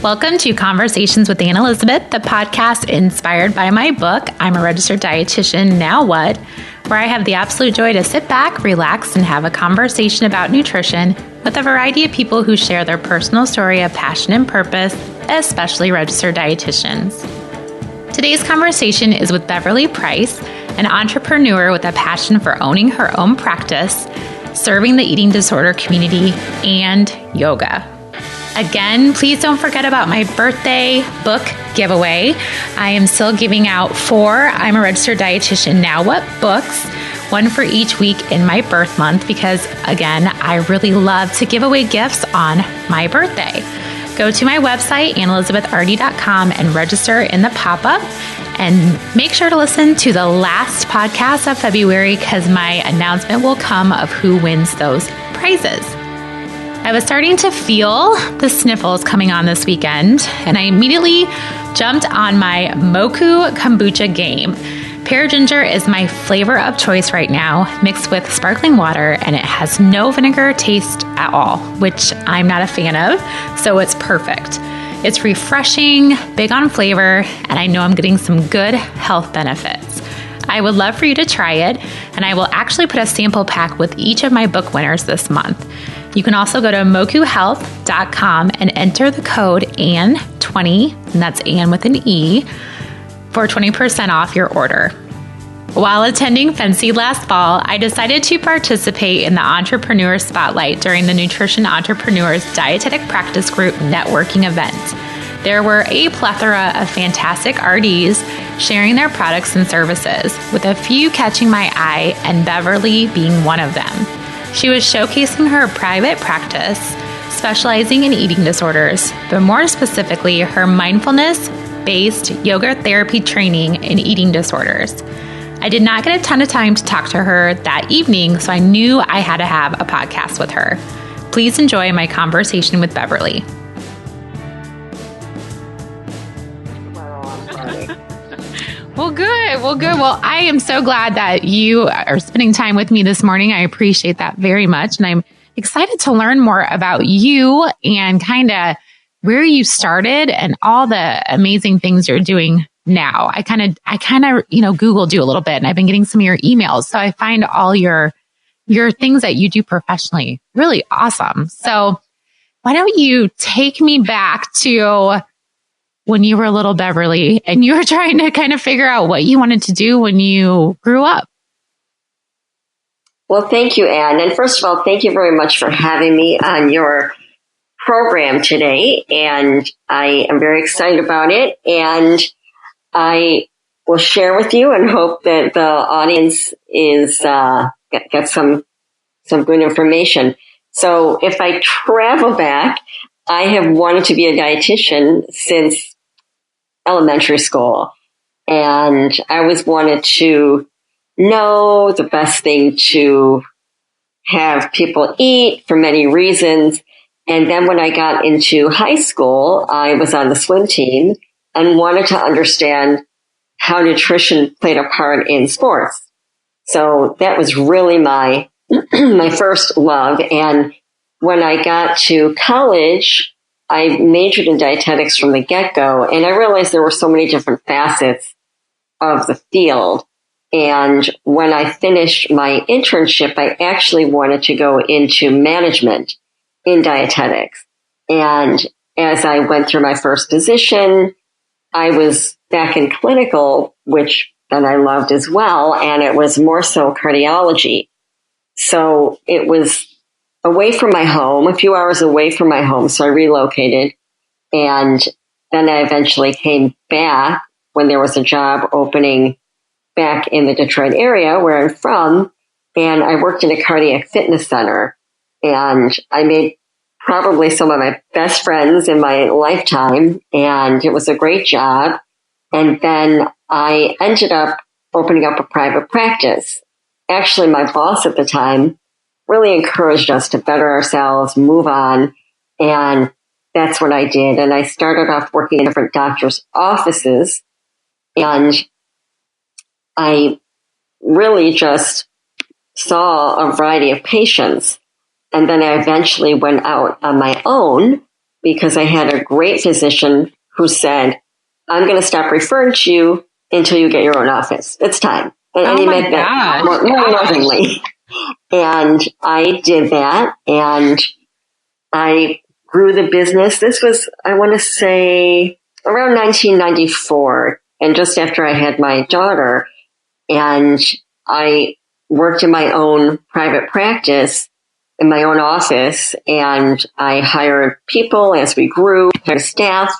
Welcome to Conversations with Ann Elizabeth, the podcast inspired by my book, I'm a Registered Dietitian, Now What?, where I have the absolute joy to sit back, relax, and have a conversation about nutrition with a variety of people who share their personal story of passion and purpose, especially registered dietitians. Today's conversation is with Beverly Price, an entrepreneur with a passion for owning her own practice, serving the eating disorder community, and yoga. Again, please don't forget about my birthday book giveaway. I am still giving out 4 I'm a Registered Dietitian Now What books, one for each week in my birth month, because again, I really love to give away gifts on my birthday. Go to my website, annelizabethrd.com, and register in the pop-up. And make sure to listen to the last podcast of February because my announcement will come of who wins those prizes. I was starting to feel the sniffles coming on this weekend, and I immediately jumped on my Moku kombucha game. Pear ginger is my flavor of choice right now, mixed with sparkling water, and it has no vinegar taste at all, which I'm not a fan of, so it's perfect. It's refreshing, big on flavor, and I know I'm getting some good health benefits. I would love for you to try it, and I will actually put a sample pack with each of my book winners this month. You can also go to mokuhealth.com and enter the code ANN20, and that's Ann with an E, for 20% off your order. While attending FNCE last fall, I decided to participate in the Entrepreneur Spotlight during the Nutrition Entrepreneurs Dietetic Practice Group networking event. There were a plethora of fantastic RDs sharing their products and services, with a few catching my eye and Beverly being one of them. She was showcasing her private practice, specializing in eating disorders, but more specifically, her mindfulness-based yoga therapy training in eating disorders. I did not get a ton of time to talk to her that evening, so I knew I had to have a podcast with her. Please enjoy my conversation with Beverly. Well, good. Well, I am so glad that you are spending time with me this morning. I appreciate that very much. And I'm excited to learn more about you and kind of where you started and all the amazing things you're doing now. I kind of, Googled you a little bit, and I've been getting some of your emails. So I find all your things that you do professionally really awesome. So why don't you take me back to when you were little Beverly and you were trying to kind of figure out what you wanted to do when you grew up? Well, thank you, Ann. And first of all, thank you very much for having me on your program today. And I am very excited about it. And I will share with you and hope that the audience is get some good information. So if I travel back, I have wanted to be a dietitian since elementary school. And I always wanted to know the best thing to have people eat for many reasons. And then when I got into high school, I was on the swim team and wanted to understand how nutrition played a part in sports. So that was really my my first love. And when I got to college, I majored in dietetics from the get-go, and I realized there were so many different facets of the field. And when I finished my internship, I actually wanted to go into management in dietetics. And as I went through my first position, I was back in clinical, which then I loved as well, and it was more so cardiology. So it was away from my home, a few hours away from my home. So I relocated, and then I eventually came back when there was a job opening back in the Detroit area where I'm from. And I worked in a cardiac fitness center, and I made probably some of my best friends in my lifetime. And it was a great job. And then I ended up opening up a private practice. Actually, my boss at the time really encouraged us to better ourselves, move on. And that's what I did. And I started off working in different doctors' offices. And I really just saw a variety of patients. And then I eventually went out on my own because I had a great physician who said, I'm going to stop referring to you until you get your own office. It's time. And he meant that more lovingly. And I did that, and I grew the business. This was, I want to say, around 1994, and just after I had my daughter. And I worked in my own private practice, in my own office, and I hired people as we grew, hired staff,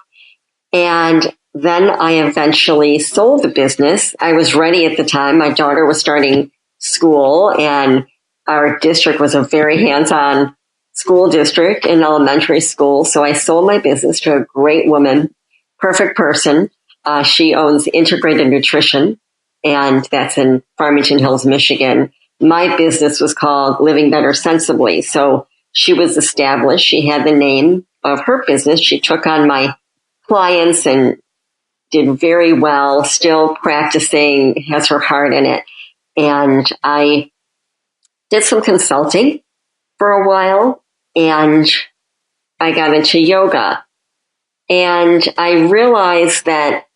and then I eventually sold the business. I was ready at the time. My daughter was starting school, and our district was a very hands-on school district in elementary school. So I sold my business to a great woman, perfect person. She owns Integrated Nutrition, and that's in Farmington Hills, Michigan. My business was called Living Better Sensibly. So she was established. She had the name of her business. She took on my clients and did very well, still practicing, has her heart in it. And I did some consulting for a while, and I got into yoga. And I realized that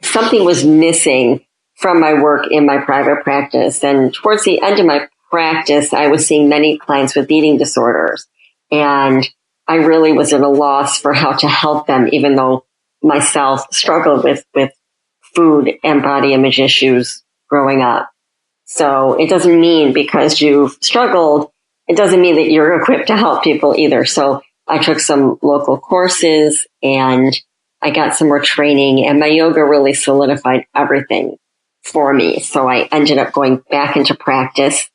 something was missing from my work in my private practice. And towards the end of my practice, I was seeing many clients with eating disorders. And I really was at a loss for how to help them, even though myself struggled with food and body image issues growing up. So it doesn't mean because you've struggled, it doesn't mean that you're equipped to help people either. So I took some local courses, and I got some more training, and my yoga really solidified everything for me. So I ended up going back into practice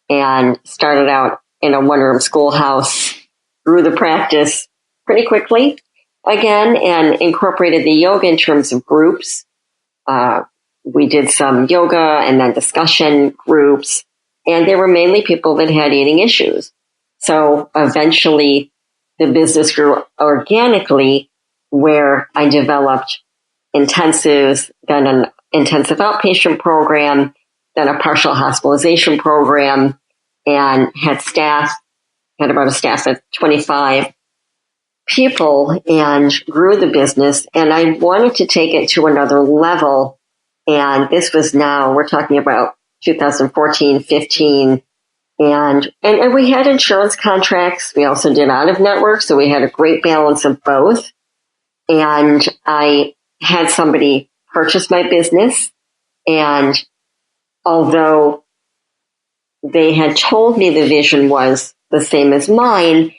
and started out in a one-room schoolhouse, grew the practice pretty quickly again, and incorporated the yoga in terms of groups. We did some yoga and then discussion groups, and they were mainly people that had eating issues. So eventually the business grew organically, where I developed intensives, then an intensive outpatient program, then a partial hospitalization program, and had about a staff of 25 people, and grew the business. And I wanted to take it to another level. And this was now, we're talking about 2014, 15. And we had insurance contracts. We also did out of network. So we had a great balance of both. And I had somebody purchase my business. And although they had told me the vision was the same as mine,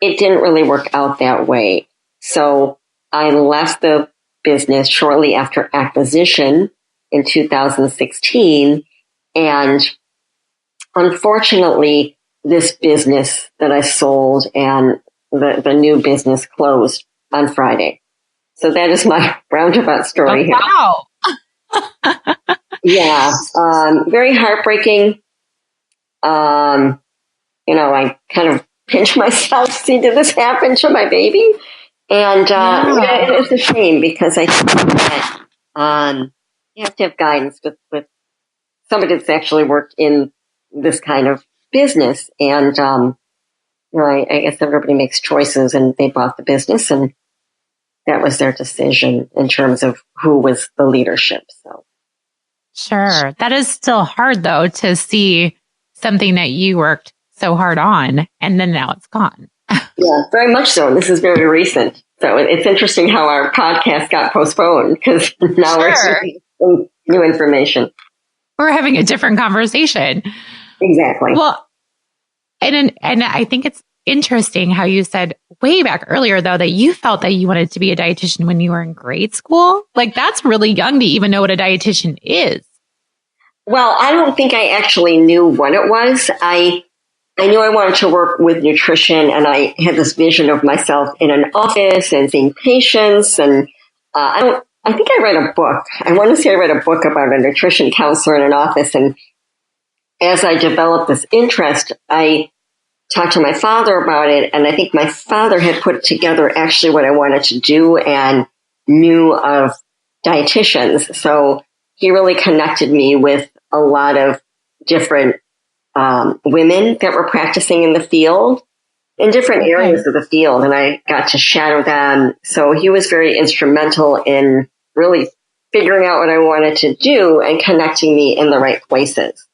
it didn't really work out that way. So I left the business shortly after acquisition in 2016. And unfortunately, this business that I sold and the new business closed on Friday. So that is my roundabout story here. Wow. Yeah. Very heartbreaking. I kind of pinch myself. See, did this happen to my baby? And it's a shame, because I think that you have to have guidance with somebody that's actually worked in this kind of business. And I guess everybody makes choices, and they bought the business, and that was their decision in terms of who was the leadership. So sure, that is still hard though, to see something that you worked so hard on, and then now it's gone. Yeah, very much so. This is very recent. So it's interesting how our podcast got postponed, because now we're seeing some new information. We're having a different conversation. Exactly. Well, and I think it's interesting how you said way back earlier, though, that you felt that you wanted to be a dietitian when you were in grade school. Like, that's really young to even know what a dietitian is. Well, I don't think I actually knew what it was. I knew I wanted to work with nutrition, and I had this vision of myself in an office and seeing patients. And I think I read a book. I want to say I read a book about a nutrition counselor in an office. And as I developed this interest, I talked to my father about it. And I think my father had put together actually what I wanted to do and knew of dietitians. So he really connected me with a lot of different women that were practicing in the field. in different areas of the field, and I got to shadow them. So he was very instrumental in really figuring out what I wanted to do and connecting me in the right places.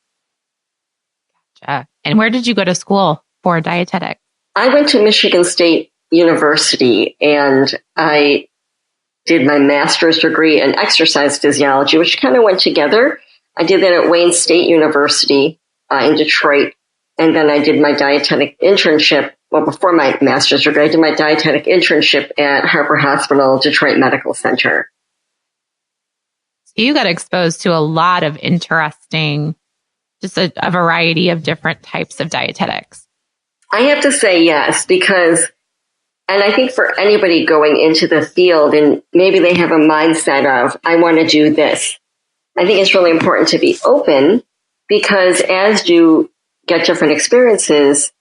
Gotcha. And where did you go to school for dietetic? I went to Michigan State University, and I did my master's degree in exercise physiology, which kind of went together. I did that at Wayne State University in Detroit. And then I did my dietetic internship. Well, before my master's degree, I did my dietetic internship at Harper Hospital, Detroit Medical Center. So you got exposed to a lot of interesting, just a variety of different types of dietetics. I have to say yes, because, and I think for anybody going into the field and maybe they have a mindset of, I want to do this. I think it's really important to be open, because as you get different experiences,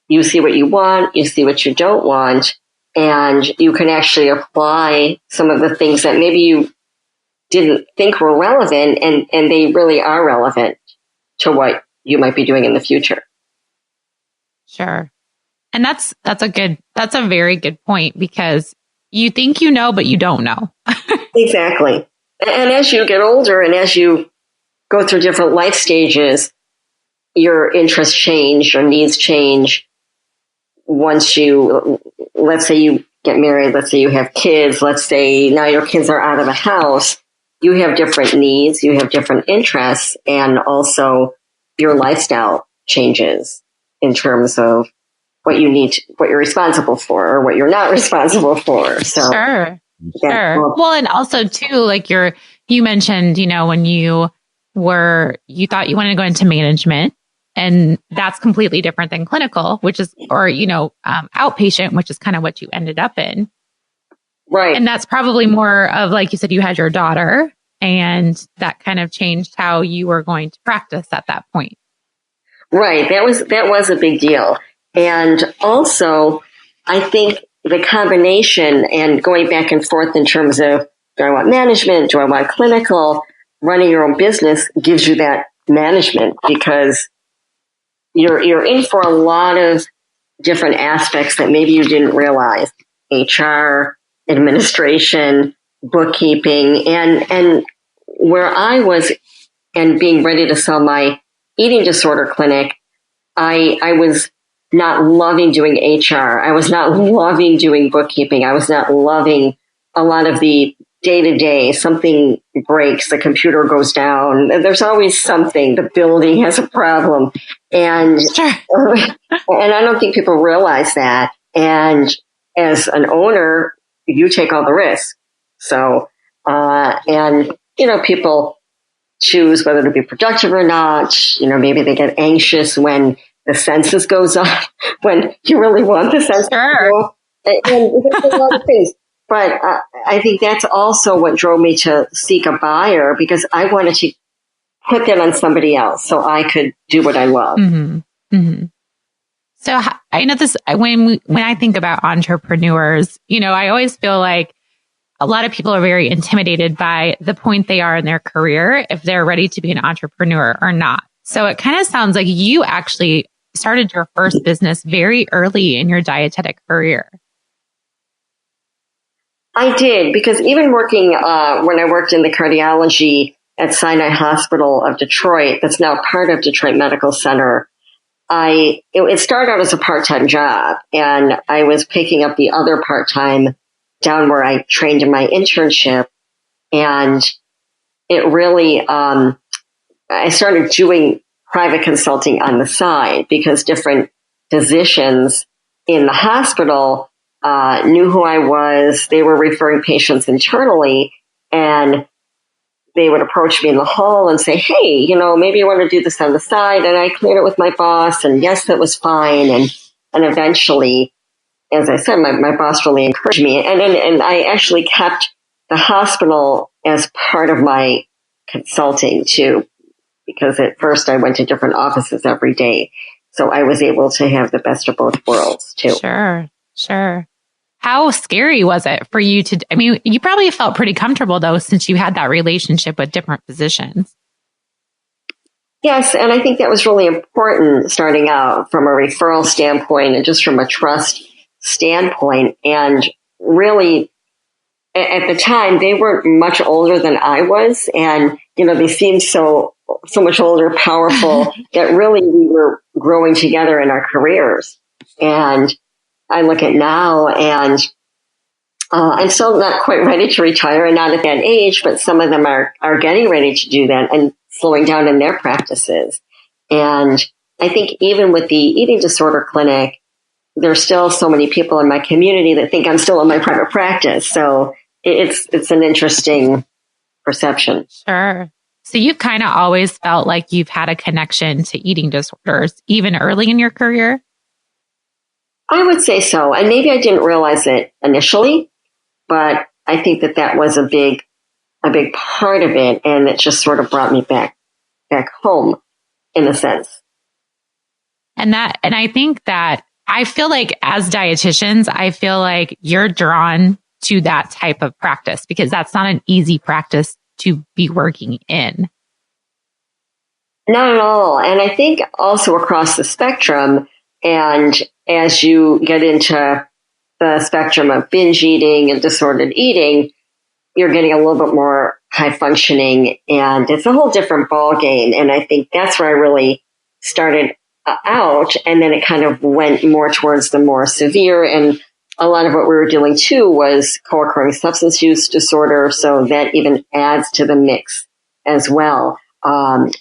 you see what you want, you see what you don't want, and you can actually apply some of the things that maybe you didn't think were relevant, and they really are relevant to what you might be doing in the future. Sure. And that's a very good point, because you think you know, but you don't know. Exactly. And as you get older and as you go through different life stages, your interests change, your needs change. Once you, let's say you get married, let's say you have kids, let's say now your kids are out of the house, you have different needs, you have different interests, and also your lifestyle changes in terms of what you need, what you're responsible for or what you're not responsible for. So, sure. Well, and also too, like you mentioned, when you thought you wanted to go into management, and that's completely different than clinical, which is, or, outpatient, which is kind of what you ended up in. Right. And that's probably more of, like you said, you had your daughter, and that kind of changed how you were going to practice at that point. Right. That was a big deal. And also, I think the combination and going back and forth in terms of, do I want management? Do I want clinical? Running your own business gives you that management, because you're in for a lot of different aspects that maybe you didn't realize. HR, administration, bookkeeping, and where I was and being ready to sell my eating disorder clinic, I was not loving doing HR. I was not loving doing bookkeeping. I was not loving a lot of the day-to-day. Something breaks, the computer goes down. There's always something. The building has a problem. And, sure. And I don't think people realize that. And as an owner, you take all the risk. So, people choose whether to be productive or not. Maybe they get anxious when the census goes up, when you really want the census. Sure. And there's a lot of things. But I think that's also what drove me to seek a buyer, because I wanted to put that on somebody else so I could do what I love. Mm-hmm. Mm-hmm. So I know this, when I think about entrepreneurs, I always feel like a lot of people are very intimidated by the point they are in their career, if they're ready to be an entrepreneur or not. So it kind of sounds like you actually started your first business very early in your dietetic career. I did, because even working, when I worked in the cardiology at Sinai Hospital of Detroit, that's now part of Detroit Medical Center, it started out as a part-time job, and I was picking up the other part-time down where I trained in my internship. And it really, I started doing private consulting on the side, because different physicians in the hospital knew who I was. They were referring patients internally, and they would approach me in the hall and say, hey, maybe you want to do this on the side. And I cleared it with my boss, and yes, that was fine. And eventually, as I said, my boss really encouraged me. And I actually kept the hospital as part of my consulting too, because at first I went to different offices every day. So I was able to have the best of both worlds too. Sure. How scary was it for you you probably felt pretty comfortable though, since you had that relationship with different physicians. Yes, and I think that was really important starting out from a referral standpoint and just from a trust standpoint. And really, at the time, they weren't much older than I was. And, they seemed so much older, powerful, that really we were growing together in our careers. And I look at now and I'm still not quite ready to retire and not at that age, but some of them are getting ready to do that and slowing down in their practices. And I think even with the eating disorder clinic, there's still so many people in my community that think I'm still in my private practice. So it's an interesting perception. Sure. So you've kind of always felt like you've had a connection to eating disorders, even early in your career? I would say so. And maybe I didn't realize it initially, but I think that was a big part of it. And it just sort of brought me back home in a sense. And I think that I feel like as dietitians, I feel like you're drawn to that type of practice because that's not an easy practice to be working in. Not at all. And I think also across the spectrum, and as you get into the spectrum of binge eating and disordered eating, you're getting a little bit more high functioning, and it's a whole different ball game. And I think that's where I really started out. And then it kind of went more towards the more severe. And a lot of what we were dealing too was co-occurring substance use disorder. So that even adds to the mix as well.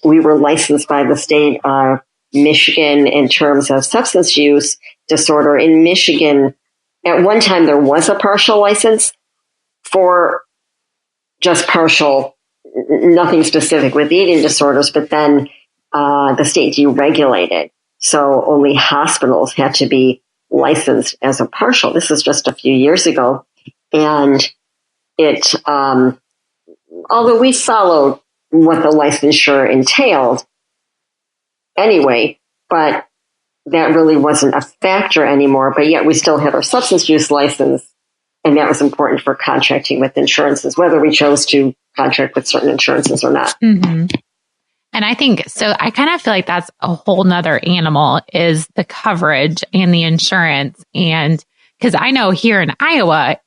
We were licensed by the state of Michigan in terms of substance use disorder. In Michigan, at one time, there was a partial license for just partial, nothing specific with eating disorders, but then the state deregulated. So only hospitals had to be licensed as a partial. This is just a few years ago. And it, although we followed what the licensure entailed anyway, but that really wasn't a factor anymore. But yet we still had our substance use license. And that was important for contracting with insurances, whether we chose to contract with certain insurances or not. Mm-hmm. And I think, so I kind of feel like that's a whole nother animal is the coverage and the insurance. And because I know here in Iowa,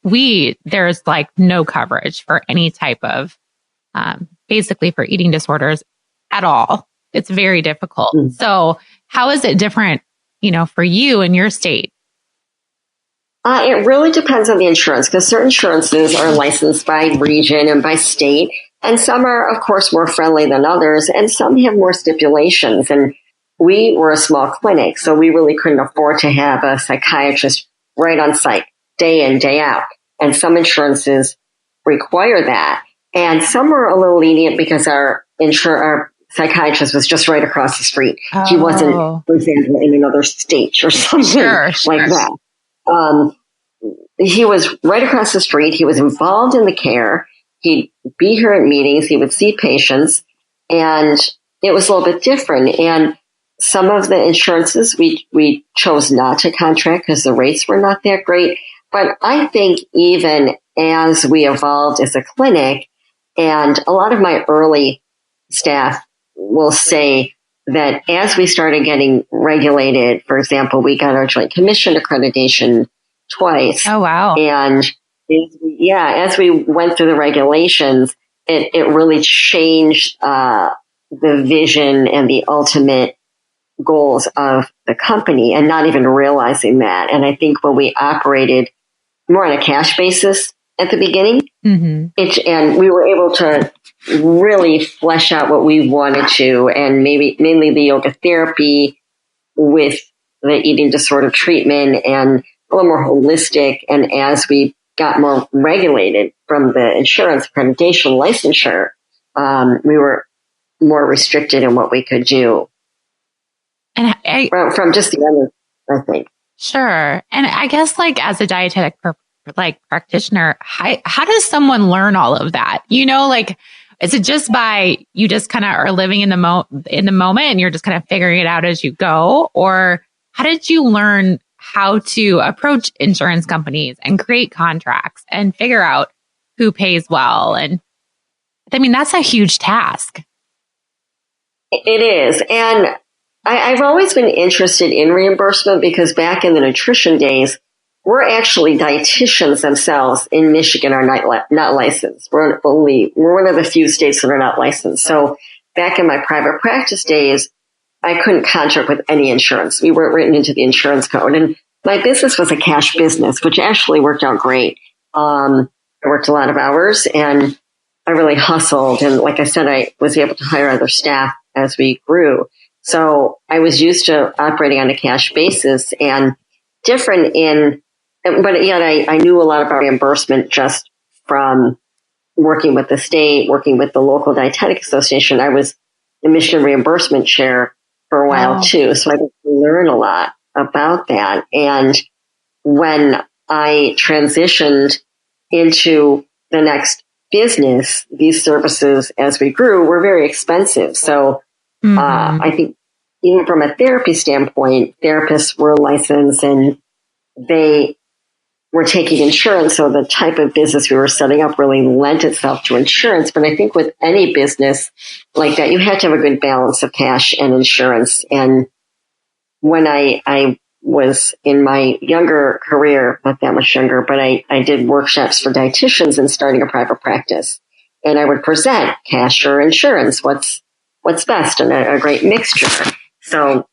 there's like no coverage for any type of, basically for eating disorders at all. It's very difficult. Mm. So how is it different, for you in your state? It really depends on the insurance because certain insurances are licensed by region and by state. And some are, of course, more friendly than others, and some have more stipulations. And we were a small clinic, so we really couldn't afford to have a psychiatrist right on site, day in, day out. And some insurances require that. And some are a little lenient because our psychiatrist was just right across the street. Oh. He wasn't, for example, in another state or something like that. He was right across the street. He was involved in the care. He'd be here at meetings. He would see patients, and it was a little bit different. And some of the insurances we chose not to contract because the rates were not that great. But I think even as we evolved as a clinic, and a lot of my early staff will say that as we started getting regulated, for example, we got our Joint Commission accreditation twice. Oh, wow. And as we went through the regulations, it really changed the vision and the ultimate goals of the company and not even realizing that. And I think when we operated more on a cash basis at the beginning, mm-hmm. And we were able to really flesh out what we wanted to, and mainly the yoga therapy with the eating disorder treatment and a little more holistic. And as we got more regulated from the insurance accreditation licensure, we were more restricted in what we could do. And from just the other, I think. Sure. And I guess like as a dietetic practitioner, how does someone learn all of that? Is it just by you just kind of are living in the moment and you're just kind of figuring it out as you go? Or how did you learn how to approach insurance companies and create contracts and figure out who pays well? And I mean, that's a huge task. It is. And I've always been interested in reimbursement because back in the nutrition days, we're actually dietitians themselves in Michigan are not licensed. We're one of the few states that are not licensed. So back in my private practice days, I couldn't contract with any insurance. We weren't written into the insurance code. And my business was a cash business, which actually worked out great. I worked a lot of hours and I really hustled. And like I said, I was able to hire other staff as we grew. So I was used to operating on a cash basis and different but yet I knew a lot about reimbursement just from working with the state, working with the local dietetic association. I was the Michigan reimbursement chair for a while too. So I got to learn a lot about that. And when I transitioned into the next business, these services as we grew were very expensive. So I think even from a therapy standpoint, therapists were licensed and they were taking insurance. So the type of business we were setting up really lent itself to insurance. But I think with any business like that, you have to have a good balance of cash and insurance. And when I was in my younger career, not that much younger, but I did workshops for dietitians and starting a private practice. And I would present cash or insurance, what's best, and a great mixture. So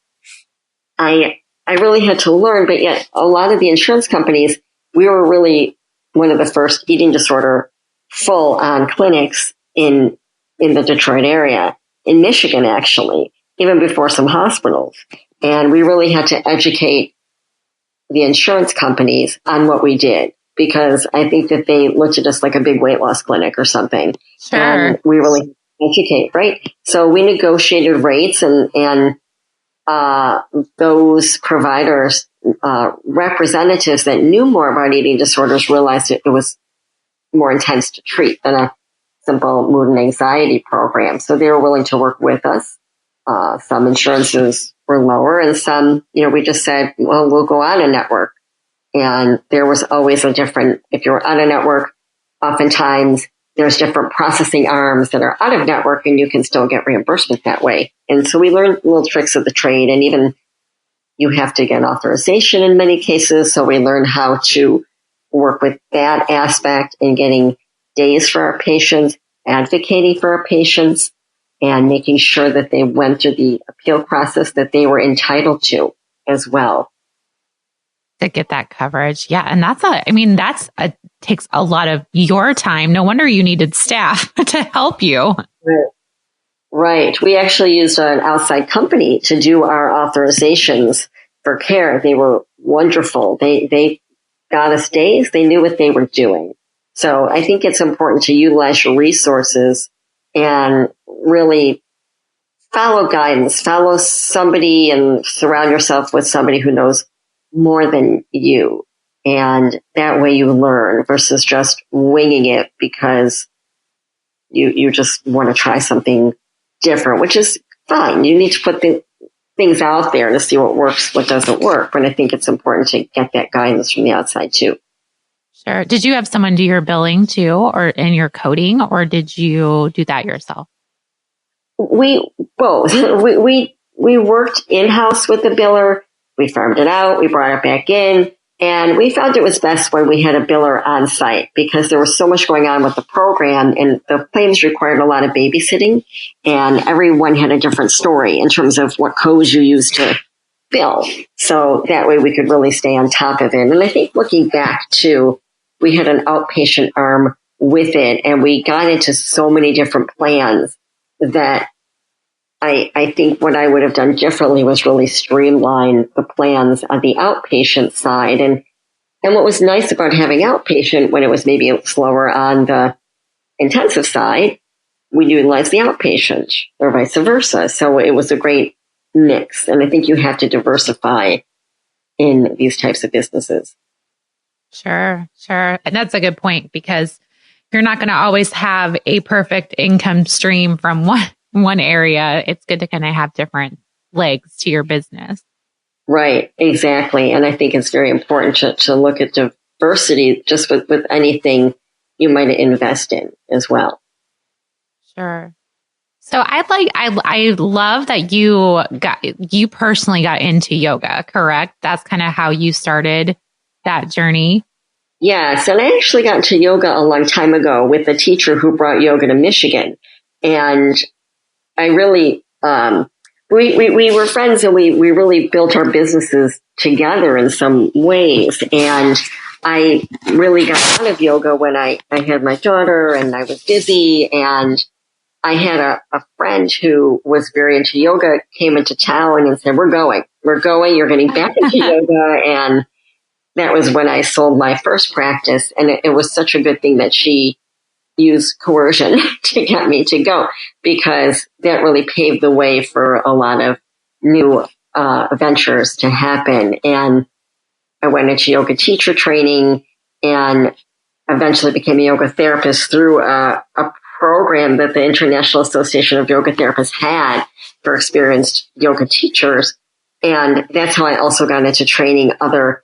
I really had to learn, but yet a lot of the insurance companies, we were really one of the first eating disorder full on clinics in the Detroit area, in Michigan, actually, even before some hospitals. And we really had to educate the insurance companies on what we did, because I think that they looked at us like a big weight loss clinic or something. Sure. And we really educate, right? So we negotiated rates and those providers, representatives that knew more about eating disorders realized it was more intense to treat than a simple mood and anxiety program. So they were willing to work with us. Some insurances were lower and some, we just said, well, we'll go on a network. And there was always if you were on a network, oftentimes there's different processing arms that are out of network and you can still get reimbursement that way. And so we learned little tricks of the trade, and even you have to get authorization in many cases. So we learned how to work with that aspect in getting days for our patients, advocating for our patients, and making sure that they went through the appeal process that they were entitled to as well. To get that coverage. Yeah. And takes a lot of your time. No wonder you needed staff to help you. Right. We actually used an outside company to do our authorizations for care. They were wonderful. They got us days. They knew what they were doing. So I think it's important to utilize your resources and really follow guidance, follow somebody and surround yourself with somebody who knows more than you. And that way you learn versus just winging it because you just want to try something different, which is fine. You need to put the things out there to see what works, what doesn't work. But I think it's important to get that guidance from the outside too. Sure. Did you have someone do your billing too, or in your coding, or did you do that yourself? We both. We worked in-house with the biller. We farmed it out. We brought it back in. And we found it was best when we had a biller on site because there was so much going on with the program and the claims required a lot of babysitting and everyone had a different story in terms of what codes you use to bill. So that way we could really stay on top of it. And I think looking back too, we had an outpatient arm with it and we got into so many different plans that I think what I would have done differently was really streamline the plans on the outpatient side. And what was nice about having outpatient when it was maybe slower on the intensive side, we utilized the outpatient or vice versa. So it was a great mix. And I think you have to diversify in these types of businesses. Sure. And that's a good point because you're not going to always have a perfect income stream from one area. It's good to kind of have different legs to your business. Right, exactly. And I think it's very important to look at diversity just with anything you might invest in as well. Sure. So I love that you personally got into yoga, correct? That's kind of how you started that journey. Yes, and I actually got into yoga a long time ago with a teacher who brought yoga to Michigan. And I really, we were friends, and we really built our businesses together in some ways. And I really got out of yoga when I had my daughter and I was busy, and I had a friend who was very into yoga, came into town and said, we're going, you're getting back into yoga. And that was when I sold my first practice. And it was such a good thing that she used coercion to get me to go, because that really paved the way for a lot of new ventures to happen. And I went into yoga teacher training and eventually became a yoga therapist through a program that the International Association of Yoga Therapists had for experienced yoga teachers. And that's how I also got into training other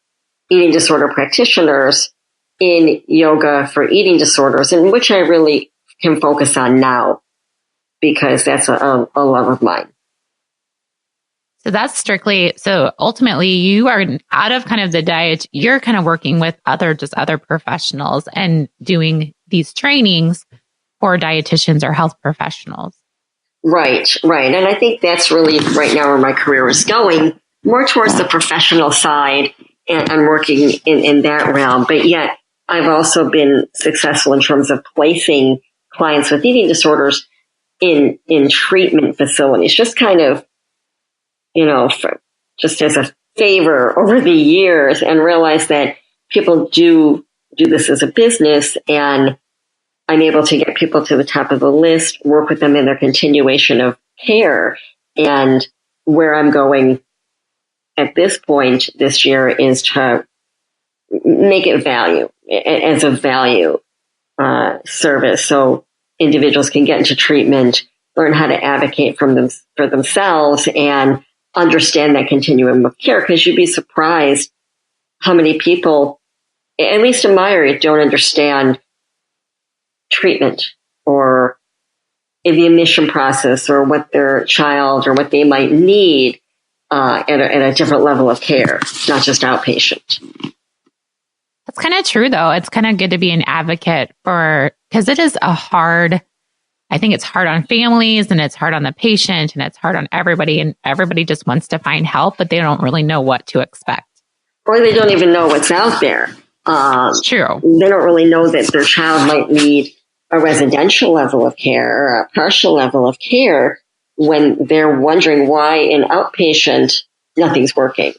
eating disorder practitioners in yoga for eating disorders, in which I really can focus on now, because that's a love of mine. So that's so ultimately you are out of kind of the diet, you're kind of working with other professionals and doing these trainings for dietitians or health professionals. Right. And I think that's really right now where my career is going, more towards the professional side, and I'm working in that realm. But yet I've also been successful in terms of placing clients with eating disorders in treatment facilities, just kind of, just as a favor over the years, and realize that people do this as a business, and I'm able to get people to the top of the list, work with them in their continuation of care. And where I'm going at this point this year is to make it value, as a value service. So individuals can get into treatment, learn how to advocate for themselves, and understand that continuum of care. Because you'd be surprised how many people, at least in my area, don't understand treatment or in the admission process, or what their child or what they might need at a different level of care, not just outpatient. That's kind of true, though. It's kind of good to be an advocate because it is I think it's hard on families, and it's hard on the patient, and it's hard on everybody, and everybody just wants to find help, but they don't really know what to expect. Or they don't even know what's out there. True. They don't really know that their child might need a residential level of care or a partial level of care, when they're wondering why in outpatient nothing's working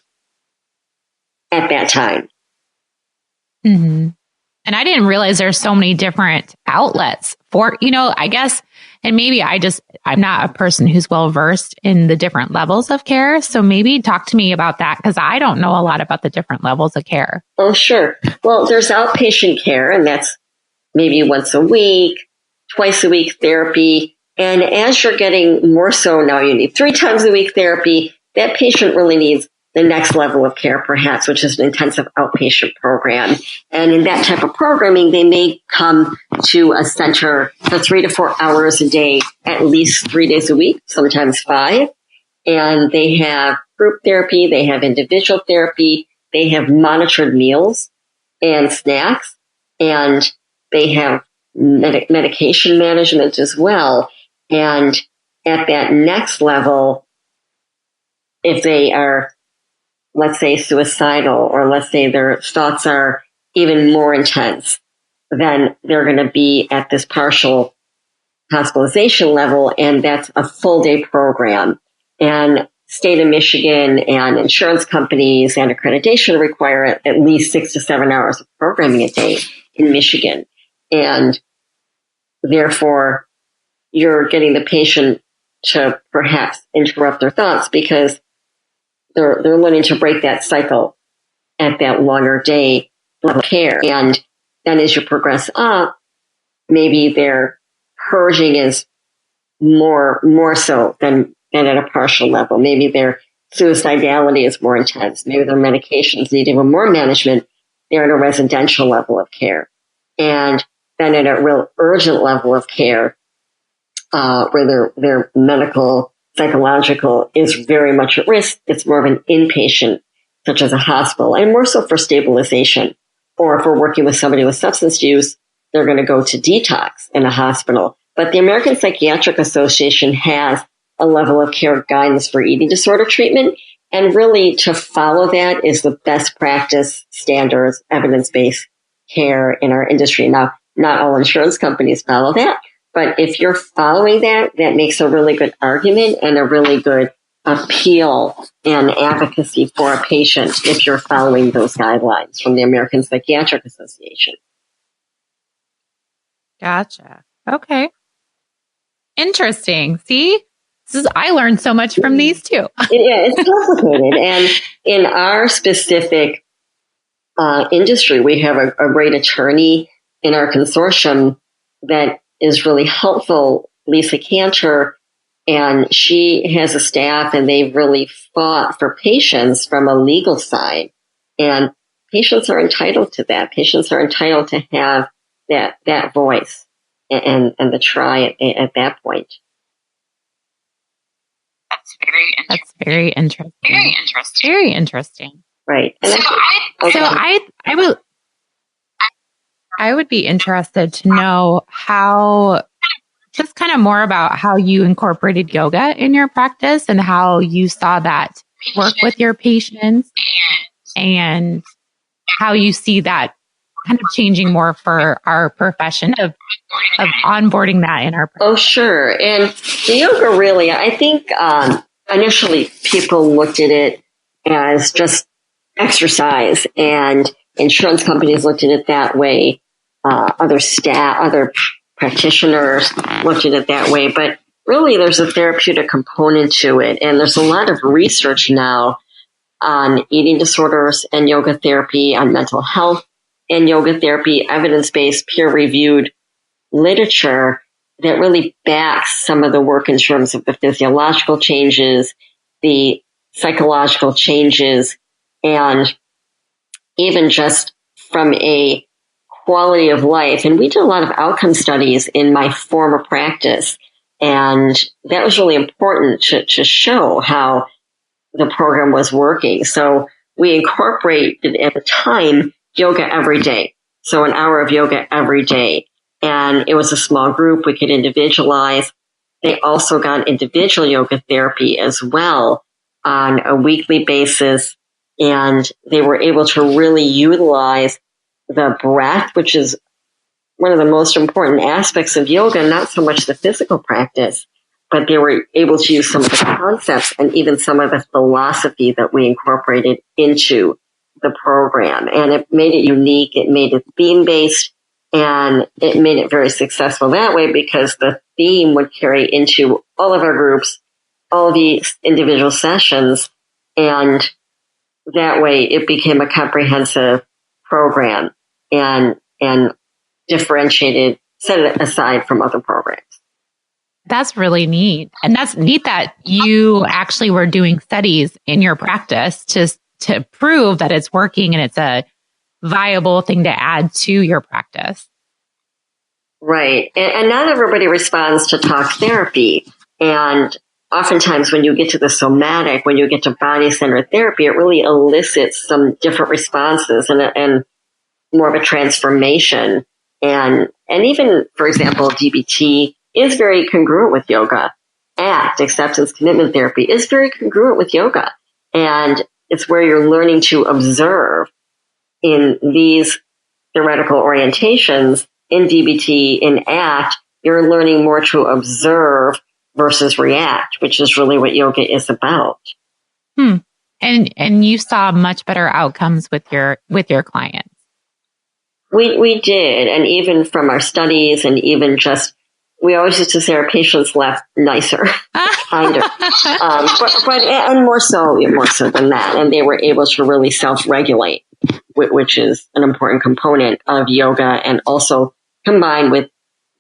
at that time. Mm-hmm. And I didn't realize there's so many different outlets for, I guess, and maybe I'm not a person who's well versed in the different levels of care. So maybe talk to me about that, because I don't know a lot about the different levels of care. Oh, sure. Well, there's outpatient care, and that's maybe once a week, twice a week therapy. And as you're getting more so now, you need 3 times a week therapy. That patient really needs the next level of care, perhaps, which is an intensive outpatient program. And in that type of programming, they may come to a center for 3 to 4 hours a day, at least 3 days a week, sometimes 5. And they have group therapy, they have individual therapy, they have monitored meals and snacks, and they have medication management as well. And at that next level, if they are, let's say, suicidal, or let's say their thoughts are even more intense, then they're going to be at this partial hospitalization level, and that's a full day program. And state of Michigan and insurance companies and accreditation require at least 6 to 7 hours of programming a day in Michigan. And therefore, you're getting the patient to perhaps interrupt their thoughts, because they're learning to break that cycle at that longer day level of care. And then as you progress up, maybe their purging is more so than at a partial level. Maybe their suicidality is more intense. Maybe their medications need even more management. They're at a residential level of care. And then at a real urgent level of care, where their medical, psychological is very much at risk. It's more of an inpatient, such as a hospital, and more so for stabilization. Or if we're working with somebody with substance use, they're going to go to detox in a hospital. But the American Psychiatric Association has a level of care guidance for eating disorder treatment. And really to follow that is the best practice standards, evidence-based care in our industry. Now, not all insurance companies follow that, but if you're following that, that makes a really good argument and a really good appeal and advocacy for a patient if you're following those guidelines from the American Psychiatric Association. Gotcha. Okay. Interesting. See, I learned so much from these too. Yeah, it's complicated. And in our specific industry, we have a great attorney in our consortium that is really helpful, Lisa Cantor, and she has a staff and they've really fought for patients from a legal side. And patients are entitled to that. Patients are entitled to have that voice and the try at that point. That's very interesting. Very interesting. Right. And I would be interested to know how, just kind of more about how you incorporated yoga in your practice and how you saw that work with your patients and how you see that kind of changing more for our profession of onboarding that in our practice. Oh, sure. And the yoga really, I think initially people looked at it as just exercise, and insurance companies looked at it that way. Other practitioners looked at it that way, but really there's a therapeutic component to it. And there's a lot of research now on eating disorders and yoga therapy, on mental health and yoga therapy, evidence-based, peer-reviewed literature that really backs some of the work in terms of the physiological changes, the psychological changes, and even just from a quality of life. And we did a lot of outcome studies in my former practice, and that was really important to show how the program was working. So we incorporated at the time yoga every day. So an hour of yoga every day. And it was a small group. We could individualize. They also got individual yoga therapy as well on a weekly basis. And they were able to really utilize the breath, which is one of the most important aspects of yoga, not so much the physical practice, but they were able to use some of the concepts and even some of the philosophy that we incorporated into the program. And it made it unique. It made it theme-based, and it made it very successful that way because the theme would carry into all of our groups, all of these individual sessions, and that way it became a comprehensive program and differentiated, set it aside from other programs. That's really neat. And that's neat that you actually were doing studies in your practice to prove that it's working and it's a viable thing to add to your practice. Right. And not everybody responds to talk therapy. And oftentimes when you get to the somatic, when you get to body-centered therapy, it really elicits some different responses and more of a transformation. And even, for example, DBT is very congruent with yoga. ACT, acceptance commitment therapy, is very congruent with yoga. And it's where you're learning to observe in these theoretical orientations. In DBT, in ACT, you're learning more to observe versus react, which is really what yoga is about. And you saw much better outcomes with your clients. We did, and even from our studies, and even just we always used to say our patients left nicer, kinder, but and more so than that, and they were able to really self-regulate, which is an important component of yoga, and also combined with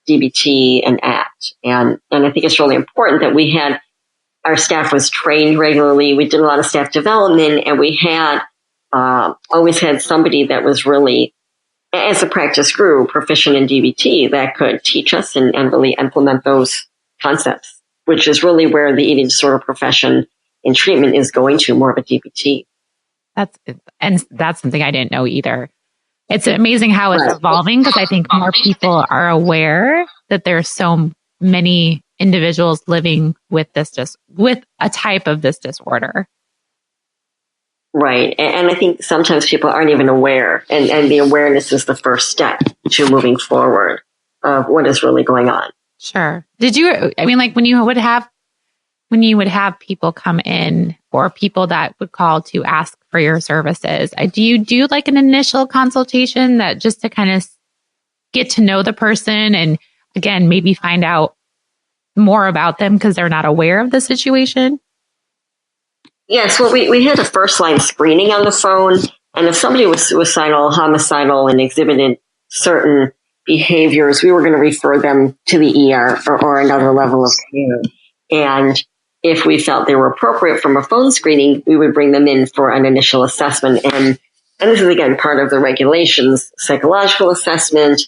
DBT and ACT. And I think it's really important that we had, our staff was trained regularly. We did a lot of staff development, and we had always had somebody that was really, as the practice grew, proficient in DBT that could teach us and really implement those concepts, which is really where the eating disorder profession in treatment is going to, more of a DBT. That's something I didn't know either. It's amazing how it's evolving, because I think more people are aware that there's so many individuals living with with a type of this disorder. Right. And I think sometimes people aren't even aware, and the awareness is the first step to moving forward of what is really going on. Sure. Like when you would have people come in, or people that would call to ask for your services, do you do like an initial consultation that just to kind of get to know the person and again, maybe find out more about them because they're not aware of the situation? Yes. Well, we had a first line screening on the phone, and if somebody was suicidal, homicidal, and exhibited certain behaviors, we were going to refer them to the ER or another level of care. And if we felt they were appropriate from a phone screening, we would bring them in for an initial assessment. And this is, again, part of the regulations: psychological assessment,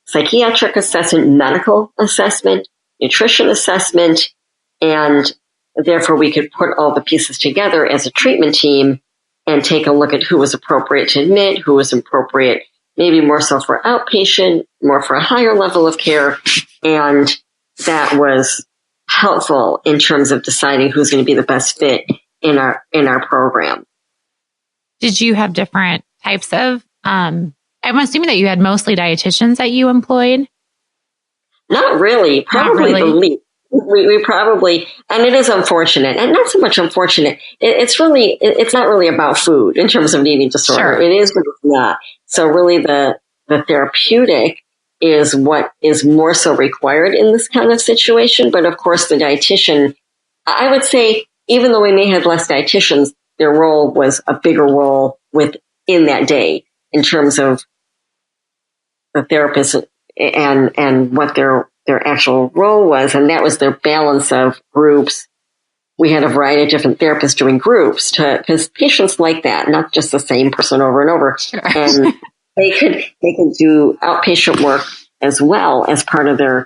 psychiatric assessment, medical assessment, nutrition assessment, and therefore we could put all the pieces together as a treatment team and take a look at who was appropriate to admit, who was appropriate, maybe more so for outpatient, more for a higher level of care. And that was helpful in terms of deciding who's going to be the best fit in our program. Did you have different types of, I'm assuming that you had mostly dietitians that you employed? Not really. Probably the least. We probably, and it is unfortunate, and not so much unfortunate. It's not really about food in terms of an eating disorder. Sure. It is, but it's not. So really the therapeutic is what is more so required in this kind of situation. But of course, the dietitian, I would say, even though we may have less dietitians, their role was a bigger role within that day in terms of the therapist and what their actual role was. And that was their balance of groups. We had a variety of different therapists doing groups because patients like that, not just the same person over and over. Sure. And they could do outpatient work as well as part of their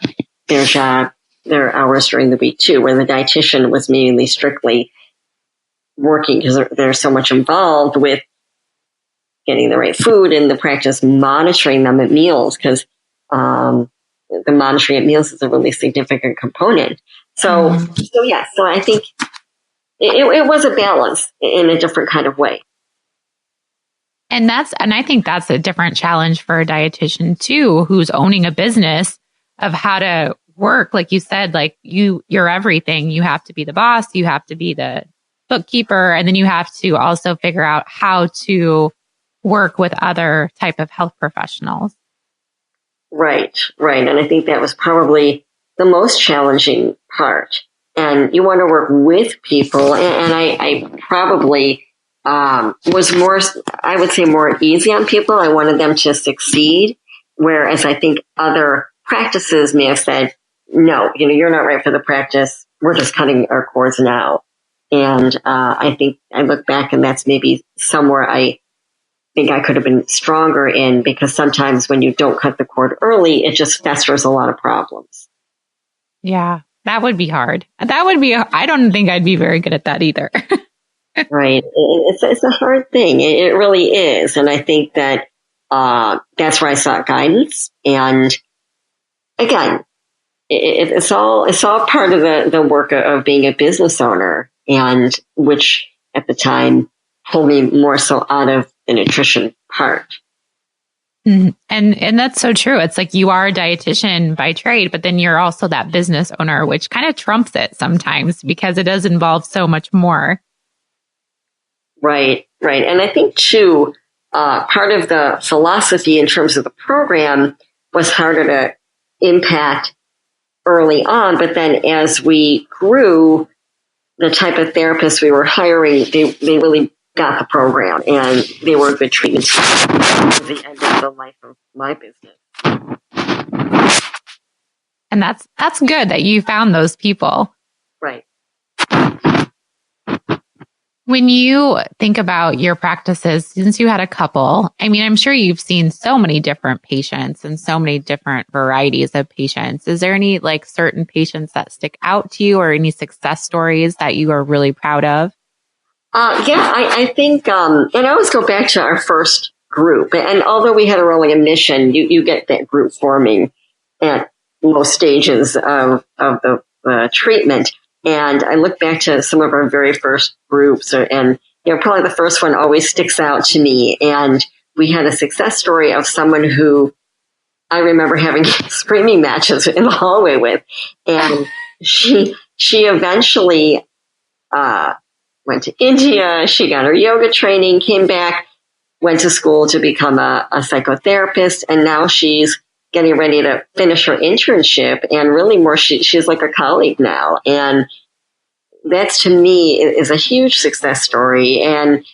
job, their hours during the week too, where the dietitian was mainly strictly working because there's so much involved with getting the right food and the practice monitoring them at meals, because the monitoring at meals is a really significant component. So I think it was a balance in a different kind of way. And I think that's a different challenge for a dietitian too, who's owning a business, of how to work. Like you said, like you're everything. You have to be the boss, you have to be the bookkeeper, and then you have to also figure out how to work with other type of health professionals. Right. And I think that was probably the most challenging part. And you want to work with people. And I probably was more, I would say, more easy on people. I wanted them to succeed. Whereas I think other practices may have said, no, you're not right for the practice. We're just cutting our cords now. And I think I look back, and that's maybe somewhere I think I could have been stronger in, because sometimes when you don't cut the cord early, it just festers a lot of problems. Yeah, that would be hard. I don't think I'd be very good at that either. Right. It's a hard thing. It really is. And I think that that's where I sought guidance. And again, it's all part of the work of being a business owner, and which at the time pulled me more so out of the nutrition part. Mm-hmm. And that's so true. It's like you are a dietitian by trade, but then you're also that business owner, which kind of trumps it sometimes because it does involve so much more. Right. And I think too, part of the philosophy in terms of the program was harder to impact early on, but then as we grew, the type of therapists we were hiring, they really got the program, and they were a good treatment team at the end of the life of my business. And that's good that you found those people. Right. When you think about your practices, since you had a couple, I mean, I'm sure you've seen so many different patients and so many different varieties of patients. Is there any like certain patients that stick out to you or any success stories that you are really proud of? I think, and I always go back to our first group. And although we had a rolling admission, you get that group forming at most stages of the treatment. And I look back to some of our very first groups, and probably the first one always sticks out to me. And we had a success story of someone who I remember having screaming matches in the hallway with, and she eventually went to India. She got her yoga training, came back, went to school to become a psychotherapist, and now she's getting ready to finish her internship, and really more, she's like a colleague now. And that's, to me, is a huge success story. And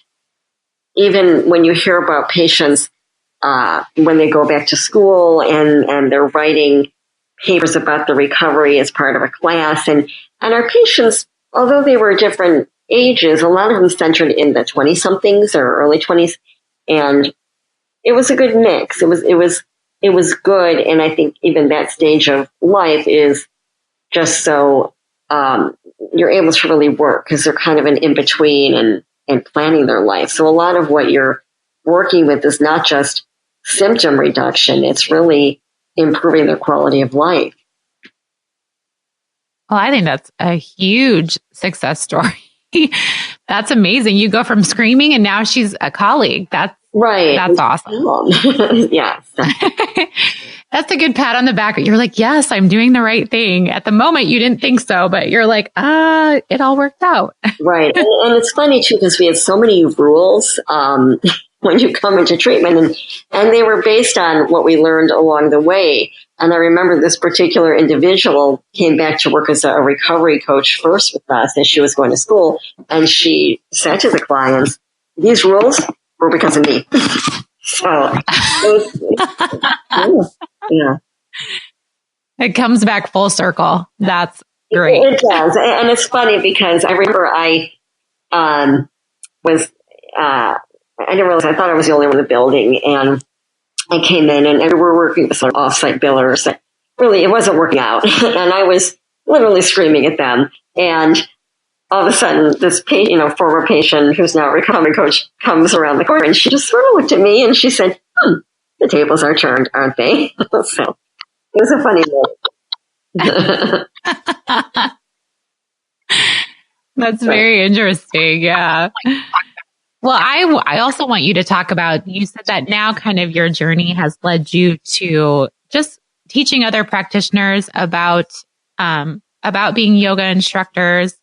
even when you hear about patients, when they go back to school and they're writing papers about the recovery as part of a class, and our patients, although they were different ages, a lot of them centered in the 20-somethings or early 20s. And it was a good mix. It was good. And I think even that stage of life is just so, you're able to really work because they're kind of an in-between and planning their life. So a lot of what you're working with is not just symptom reduction. It's really improving their quality of life. Well, I think that's a huge success story. That's amazing. You go from screaming and now she's a colleague. That's right. That's awesome. Yes. That's a good pat on the back. You're like, yes, I'm doing the right thing. At the moment, you didn't think so, but you're like, it all worked out. Right. And it's funny too, because we had so many rules, when you come into treatment, and they were based on what we learned along the way. And I remember this particular individual came back to work as a recovery coach first with us as she was going to school. And she said to the clients, these rules were because of me. So, yeah. It comes back full circle. That's great. It does. And it's funny because I remember I didn't realize, I thought I was the only one in the building, and I came in and we were working with some off-site billers. Really, it wasn't working out. And I was literally screaming at them. And all of a sudden, this former patient who's now a recovery coach comes around the corner, and she just sort of looked at me and she said, the tables are turned, aren't they? So it was a funny moment. That's very interesting. Yeah. Well, I also want you to talk about, you said that now kind of your journey has led you to just teaching other practitioners about being yoga instructors.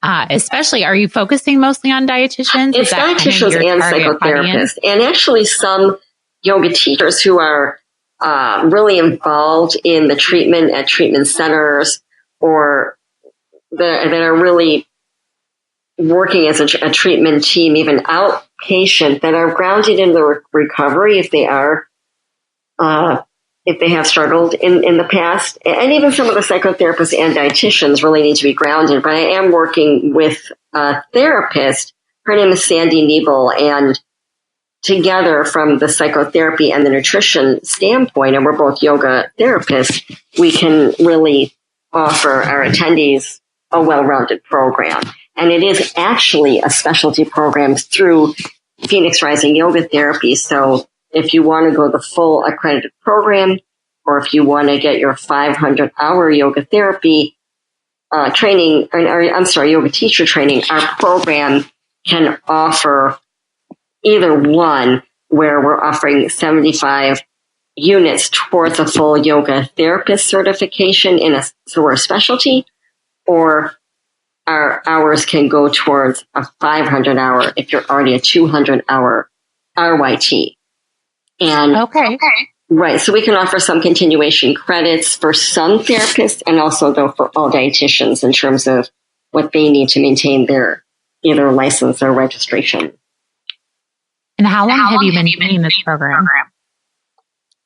Especially, are you focusing mostly on dietitians? It's dietitians and psychotherapists, and actually some yoga teachers who are really involved in the treatment at treatment centers, or that are really working as a treatment team, even outpatient, that are grounded in the recovery if they are, if they have struggled in the past. And even some of the psychotherapists and dietitians really need to be grounded. But I am working with a therapist. Her name is Sandy Niebel, and together from the psychotherapy and the nutrition standpoint, and we're both yoga therapists, we can really offer our attendees a well-rounded program. And it is actually a specialty program through Phoenix Rising Yoga Therapy. So if you want to go the full accredited program, or if you want to get your 500-hour yoga therapy training, yoga teacher training, our program can offer either one, where we're offering 75 units towards a full yoga therapist certification so we're a specialty, or our hours can go towards a 500-hour if you're already a 200-hour E-RYT. And okay. Right. So we can offer some continuation credits for some therapists, and also though for all dietitians in terms of what they need to maintain their either license or registration. And how long have you been doing this program?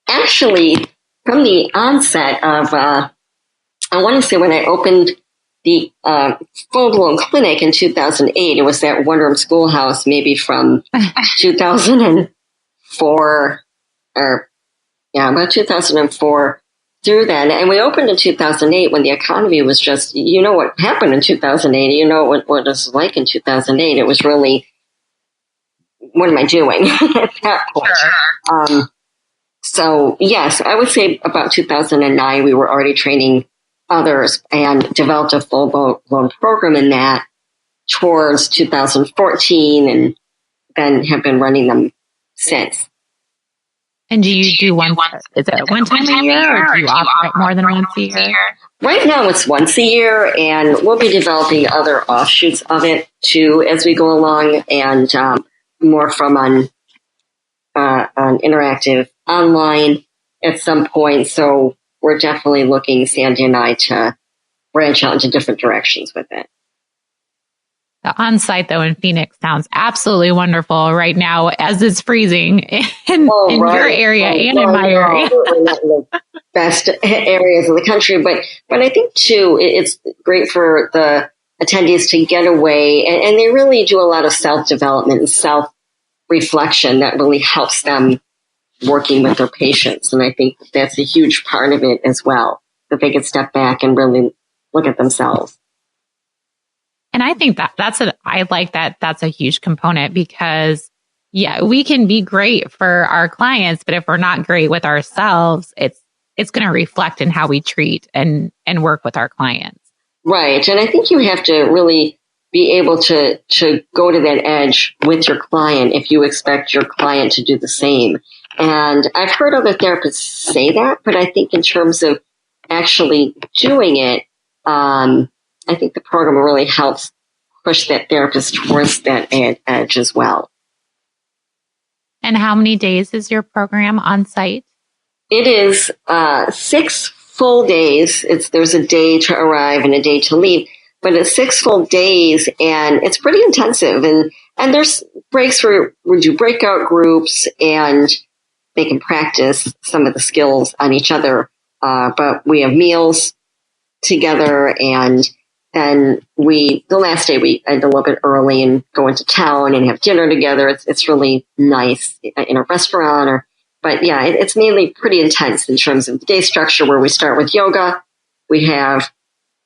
Actually, from the onset of, I want to say when I opened the full-blown clinic in 2008. It was that one-room schoolhouse, maybe from 2004 about 2004 through then. And we opened in 2008 when the economy was just, you know what happened in 2008. You know what it was like in 2008. It was really, what am I doing at that point? Sure. So yes, I would say about 2009, we were already training others and developed a full-blown program in that towards 2014 and then have been running them since. And do you do is it one time a year or do you operate more than once a year? Right now it's once a year, and we'll be developing other offshoots of it too as we go along, and more from an interactive online at some point. So we're definitely looking, Sandy and I, to branch out into different directions with it. The on-site, though, in Phoenix sounds absolutely wonderful right now as it's freezing in your area and in my area. We're not in the best areas of the country, but I think, too, it's great for the attendees to get away, and they really do a lot of self-development and self-reflection that really helps them working with their patients. And I think that's a huge part of it as well, that they can step back and really look at themselves. And I think I like that. That's a huge component because, we can be great for our clients, but if we're not great with ourselves, it's going to reflect in how we treat and work with our clients. Right. And I think you have to really be able to go to that edge with your client if you expect your client to do the same. And I've heard other therapists say that, but I think in terms of actually doing it, I think the program really helps push that therapist towards that edge as well. And how many days is your program on site? It is 6 full days. There's a day to arrive and a day to leave, but it's 6 full days, and it's pretty intensive. And there's breaks where we do breakout groups, and they can practice some of the skills on each other. But we have meals together, and then the last day we end a little bit early and go into town and have dinner together. It's really nice in a restaurant but yeah, it's mainly pretty intense in terms of the day structure, where we start with yoga. We have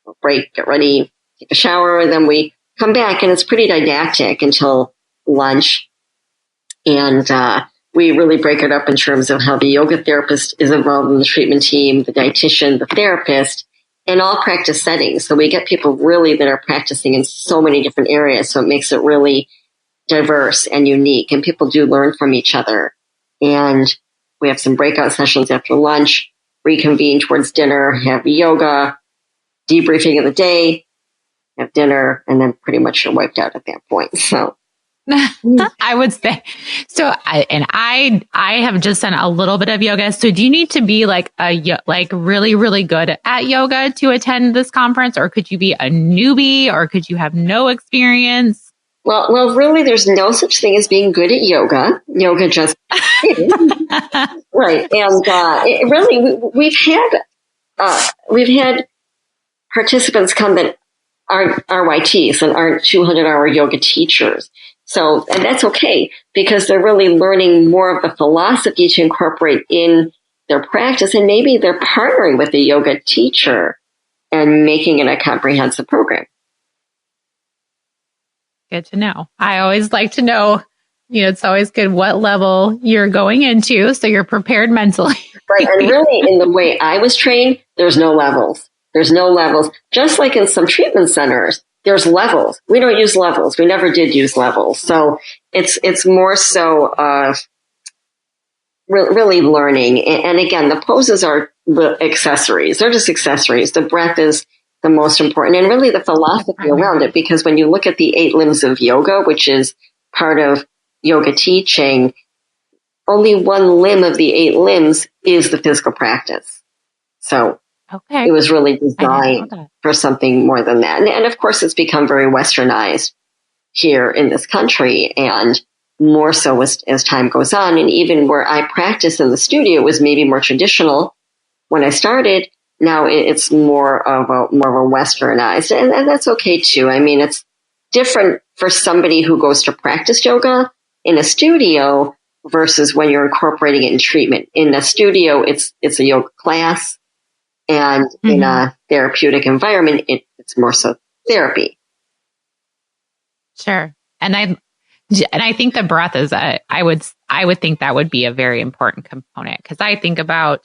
a break, get ready, take a shower, and then we come back, and it's pretty didactic until lunch. And, we really break it up in terms of how the yoga therapist is involved in the treatment team, the dietitian, the therapist, in all practice settings. So we get people really that are practicing in so many different areas. So it makes it really diverse and unique, and people do learn from each other. And we have some breakout sessions after lunch, reconvene towards dinner, have yoga, debriefing of the day, have dinner, and then pretty much you're wiped out at that point. So I would say so. I have just done a little bit of yoga. So do you need to be like really, really good at yoga to attend this conference, or could you be a newbie, or could you have no experience? Well, really, there's no such thing as being good at yoga. Yoga just right. And we've had participants come that aren't E-RYTs and aren't 200-hour yoga teachers. So, and that's okay, because they're really learning more of the philosophy to incorporate in their practice, and maybe they're partnering with a yoga teacher and making it a comprehensive program. Good to know. I always like to know, it's always good what level you're going into, so you're prepared mentally. Right. And really, in the way I was trained, there's no levels. There's no levels. Just like in some treatment centers, there's levels. We don't use levels. We never did use levels. So it's more so of really learning. And again, the poses are the accessories. They're just accessories. The breath is the most important, and really the philosophy around it. Because when you look at the 8 limbs of yoga, which is part of yoga teaching, only one limb of the 8 limbs is the physical practice. So it was really designed for something more than that. And of course, it's become very westernized here in this country, and more so as time goes on. And even where I practice in the studio was maybe more traditional when I started. now it's more of a westernized, and that's okay too. I mean, it's different for somebody who goes to practice yoga in a studio versus when you're incorporating it in treatment. In a studio, it's a yoga class, and in a therapeutic environment, it's more so therapy. Sure. And I think the breath is I would think that would be a very important component, because I think about,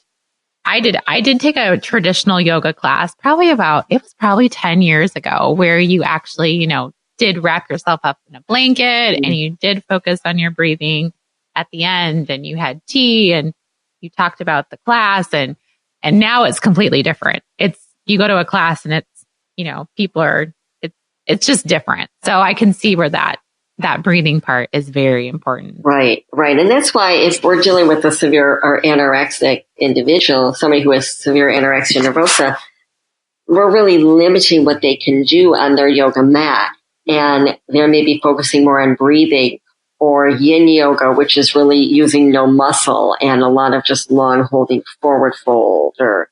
I did take a traditional yoga class it was probably 10 years ago, where you actually, did wrap yourself up in a blanket and you did focus on your breathing at the end, and you had tea and you talked about the class, and now it's completely different. You go to a class and it's just different. So I can see where that breathing part is very important. Right. And that's why if we're dealing with a severe or anorexic individual, somebody who has severe anorexia nervosa, we're really limiting what they can do on their yoga mat. And they may be focusing more on breathing, or yin yoga, which is really using no muscle and a lot of just long holding forward fold, or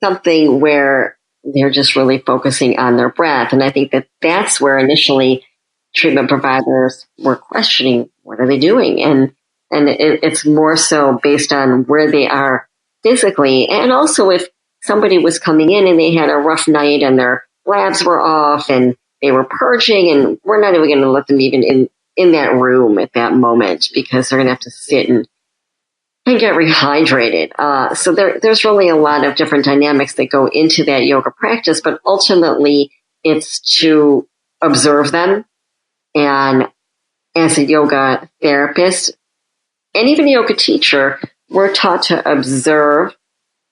something where they're just really focusing on their breath. And I think that's where initially treatment providers were questioning, what are they doing? And it's more so based on where they are physically. And also if somebody was coming in and they had a rough night and their labs were off and they were purging, and we're not even going to let them even in that room at that moment, because they're going to have to sit and get rehydrated. So there's really a lot of different dynamics that go into that yoga practice, but ultimately it's to observe them. And as a yoga therapist and even a yoga teacher, we're taught to observe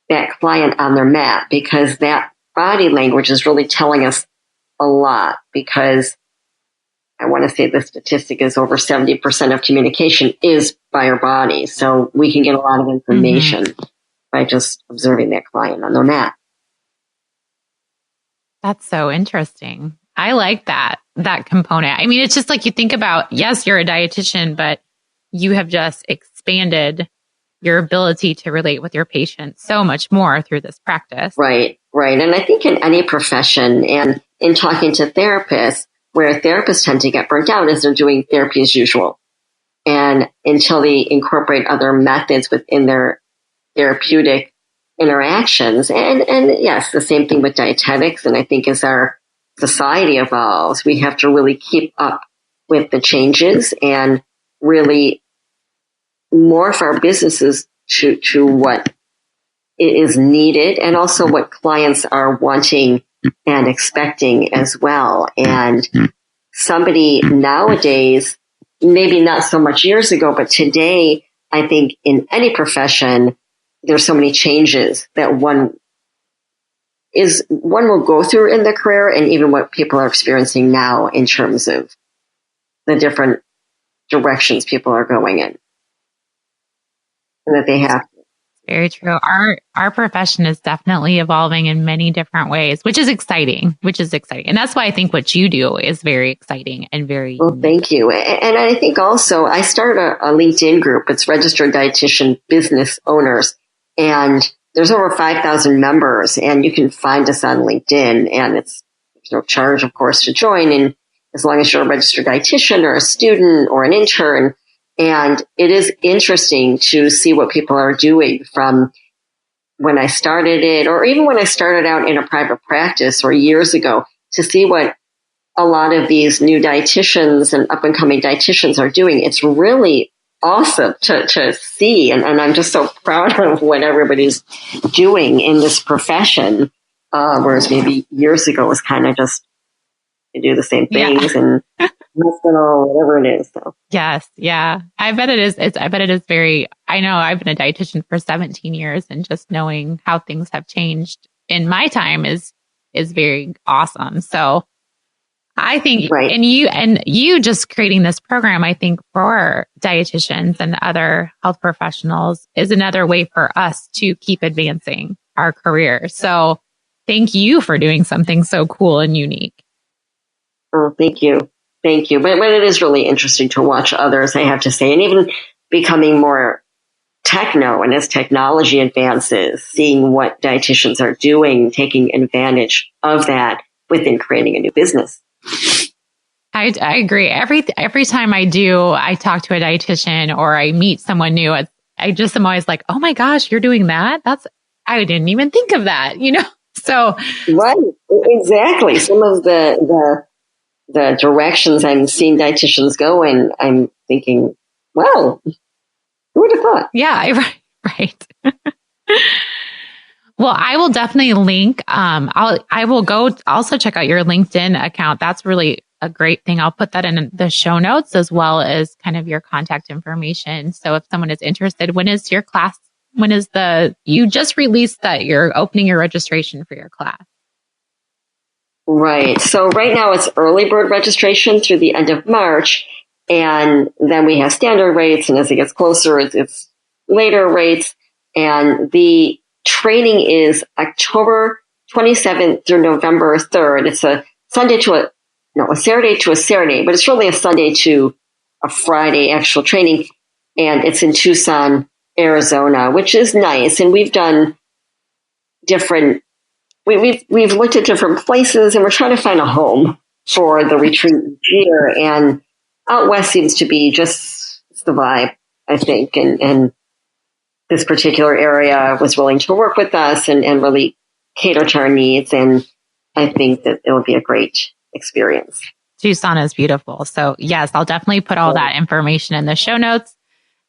that client on their mat, because that body language is really telling us a lot, because I want to say the statistic is over 70% of communication is by our body. So we can get a lot of information by just observing that client on their mat. That's so interesting. I like that component. I mean, it's just like you think about, yes, you're a dietitian, but you have just expanded your ability to relate with your patients so much more through this practice. Right. And I think in any profession, and in talking to therapists, where therapists tend to get burnt out is they're doing therapy as usual. And until they incorporate other methods within their therapeutic interactions. And yes, the same thing with dietetics. And I think as our society evolves, we have to really keep up with the changes and really morph our businesses to what is needed, and also what clients are wanting and expecting as well. And somebody nowadays, maybe not so much years ago, but today, I think in any profession, there's so many changes that one will go through in their career, and even what people are experiencing now in terms of the different directions people are going in, and that they have. Very true. Our profession is definitely evolving in many different ways, which is exciting. And that's why I think what you do is very exciting and very well, thank you. And I think also I started a LinkedIn group. It's Registered Dietitian Business Owners. And there's over 5,000 members, and you can find us on LinkedIn, and there's no charge, of course, to join. And as long as you're a registered dietitian or a student or an intern. And it is interesting to see what people are doing from when I started it, or even when I started out in a private practice or years ago, to see what a lot of these new dietitians and up and coming dietitians are doing. It's really awesome to see. And I'm just so proud of what everybody's doing in this profession. Whereas maybe years ago it was kind of just to do the same things and hospital, whatever it is. So. Yes. Yeah. I bet it is. I bet it is very, I know I've been a dietitian for 17 years, and just knowing how things have changed in my time is very awesome. So I think, right. and you just creating this program, I think for dietitians and other health professionals is another way for us to keep advancing our career. So thank you for doing something so cool and unique. Oh, thank you. But it is really interesting to watch others, I have to say, and even becoming more techno, and as technology advances, seeing what dietitians are doing, taking advantage of that within creating a new business. I agree. Every time I talk to a dietitian or I meet someone new, I just am always like, oh my gosh, you're doing that? I didn't even think of that, So right, exactly. Some of the directions I'm seeing dietitians go in, I'm thinking, well, who would have thought? Yeah, right. Well, I will definitely link. I will go also check out your LinkedIn account. That's really a great thing. I'll put that in the show notes as well as kind of your contact information. So if someone is interested, when is your class? You just released that you're opening your registration for your class. Right. So right now it's early bird registration through the end of March. And then we have standard rates. And as it gets closer, it's later rates. And the training is October 27th through November 3rd. It's a Saturday to a Saturday, but it's really a Sunday to a Friday actual training. And it's in Tucson, Arizona, which is nice. And we've done we've looked at different places, and we're trying to find a home for the retreat here. And out west seems to be just the vibe, I think. And this particular area was willing to work with us and really cater to our needs. And I think that it'll be a great experience. Tucson is beautiful. So yes, I'll definitely put all that information in the show notes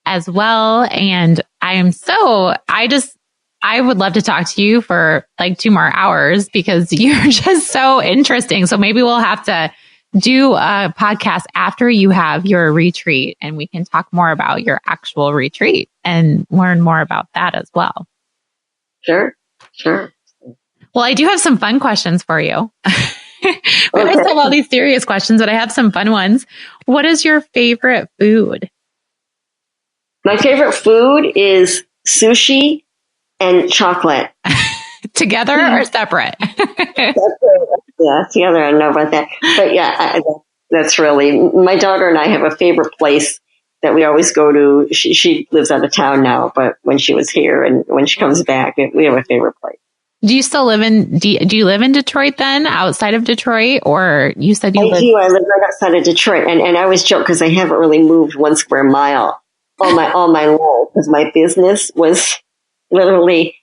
as well. And I would love to talk to you for like 2 more hours because you're just so interesting. So maybe we'll have to do a podcast after you have your retreat and we can talk more about your actual retreat and learn more about that as well. Sure. Well, I do have some fun questions for you. We always have all these serious questions, but I have some fun ones. What is your favorite food? My favorite food is sushi and chocolate. Together or separate? Yeah, together. I don't know about that. But yeah, that's really, my daughter and I have a favorite place that we always go to. She lives out of town now, but when she was here and when she comes back, we have a favorite place. Do you still live do you live in Detroit then, outside of Detroit? Or you said I live right outside of Detroit. And I always joke because I haven't really moved 1 square mile all my life because my business was literally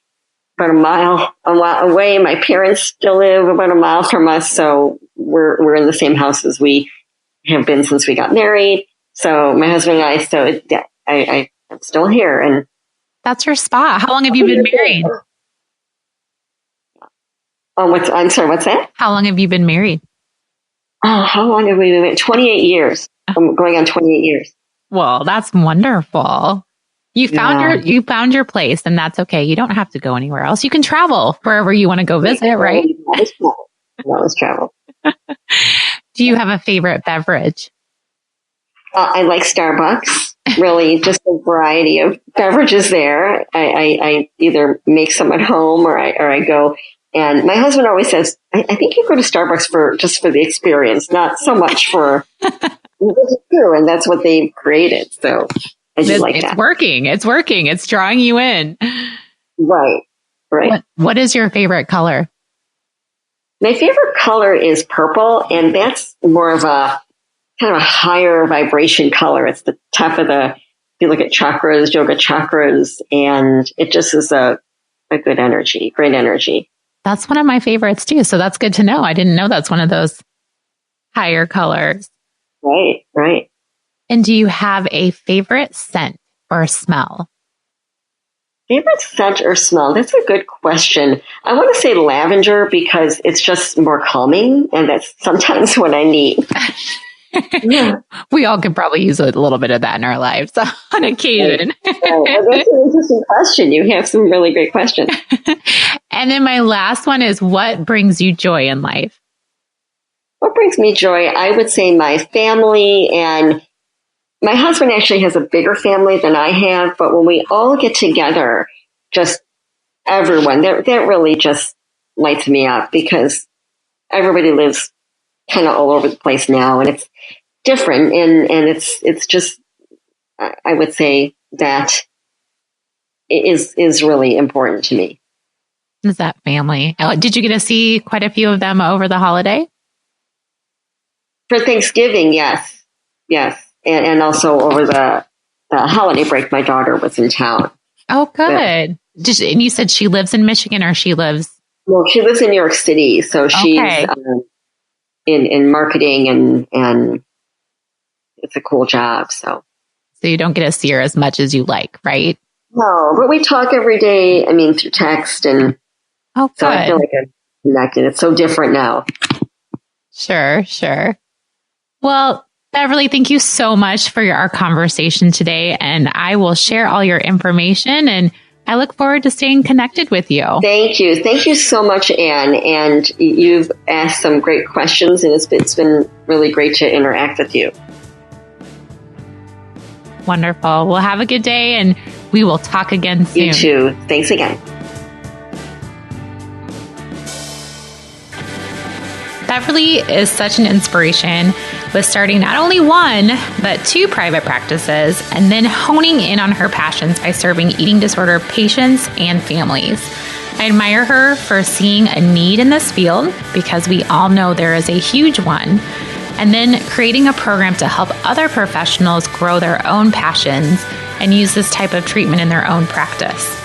about a mile away. My parents still live about a mile from us. So we're in the same house as we have been since we got married. So my husband and I, I'm still here. And that's your spot. How long have you been married? I'm sorry, what's that? How long have you been married? Oh, how long have we been married? 28 years. I'm going on 28 years. Well, that's wonderful. You found your place, and that's okay. You don't have to go anywhere else. You can travel wherever you want to go visit, right? Always travel. Do you have a favorite beverage? I like Starbucks. Really, just a variety of beverages there. I either make some at home or I go. And my husband always says, I think you go to Starbucks for the experience, not so much for and that's what they've created. So I do like that. It's working. It's drawing you in. Right. What is your favorite color? My favorite color is purple, and that's more of a kind of a higher vibration color. It's the top of if you look at chakras, yoga chakras, and it just is a good energy, great energy. That's one of my favorites too. So that's good to know. I didn't know that's one of those higher colors. Right. And do you have a favorite scent or smell? Favorite scent or smell? That's a good question. I want to say lavender because it's just more calming, and that's sometimes what I need. Yeah. We all could probably use a little bit of that in our lives on occasion. Well, that's an interesting question. You have some really great questions. And then my last one is, what brings you joy in life? What brings me joy? I would say my family, and my husband actually has a bigger family than I have, but when we all get together, just everyone, that really just lights me up because everybody lives kind of all over the place now, and it's different, and it's just, I would say that is really important to me. Is that family? Did you get to see quite a few of them over the holiday? For Thanksgiving, yes. And also over the holiday break, my daughter was in town. Oh, good. And you said she lives in Michigan, or she lives? Well, she lives in New York City, so she's in marketing, and it's a cool job. So you don't get to see her as much as you like, right? No, but we talk every day. I mean, through text, and so I feel like I'm connected. It's so different now. Sure. Well, Beverly, thank you so much for our conversation today, and I will share all your information, and I look forward to staying connected with you. Thank you so much, Anne, and you've asked some great questions, and it's been really great to interact with you. Wonderful. Well, have a good day, and we will talk again soon. You too. Thanks again. Beverly is such an inspiration, with starting not only one, but 2 private practices, and then honing in on her passions by serving eating disorder patients and families. I admire her for seeing a need in this field, because we all know there is a huge one, and then creating a program to help other professionals grow their own passions and use this type of treatment in their own practice.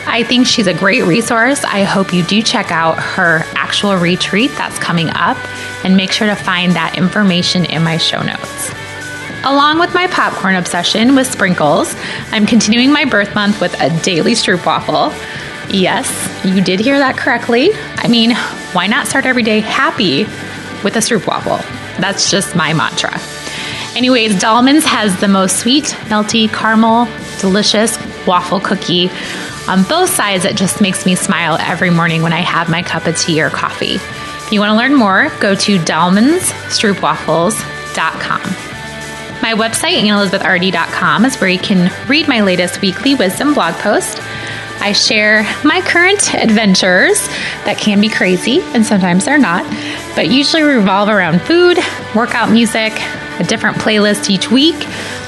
I think she's a great resource. I hope you do check out her actual retreat that's coming up, and make sure to find that information in my show notes. Along with my popcorn obsession with sprinkles, I'm continuing my birth month with a daily stroopwafel. Yes, you did hear that correctly. I mean, why not start every day happy with a stroopwafel? That's just my mantra. Anyways, Dahlman's has the most sweet, melty, caramel, delicious waffle cookie on both sides. It just makes me smile every morning when I have my cup of tea or coffee. If you want to learn more, go to dahlmansstroopwafels.com. My website, AnnElizabethRD.com, is where you can read my latest weekly wisdom blog post. I share my current adventures that can be crazy, and sometimes they're not, but usually revolve around food, workout music, a different playlist each week,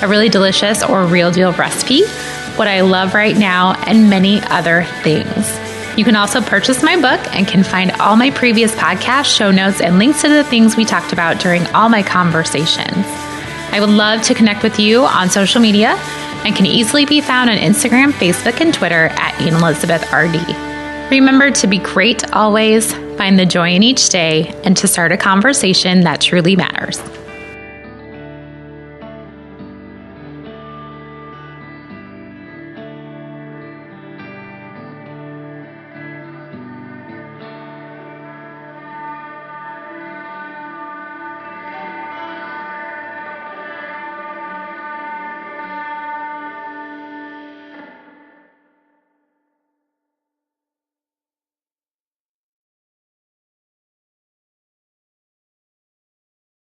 a really delicious or real deal recipe, what I love right now, and many other things. You can also purchase my book and can find all my previous podcast show notes and links to the things we talked about during all my conversations. I would love to connect with you on social media, and can easily be found on Instagram, Facebook, and Twitter at AnnElizabethRD. Remember to be great always, find the joy in each day, and to start a conversation that truly matters.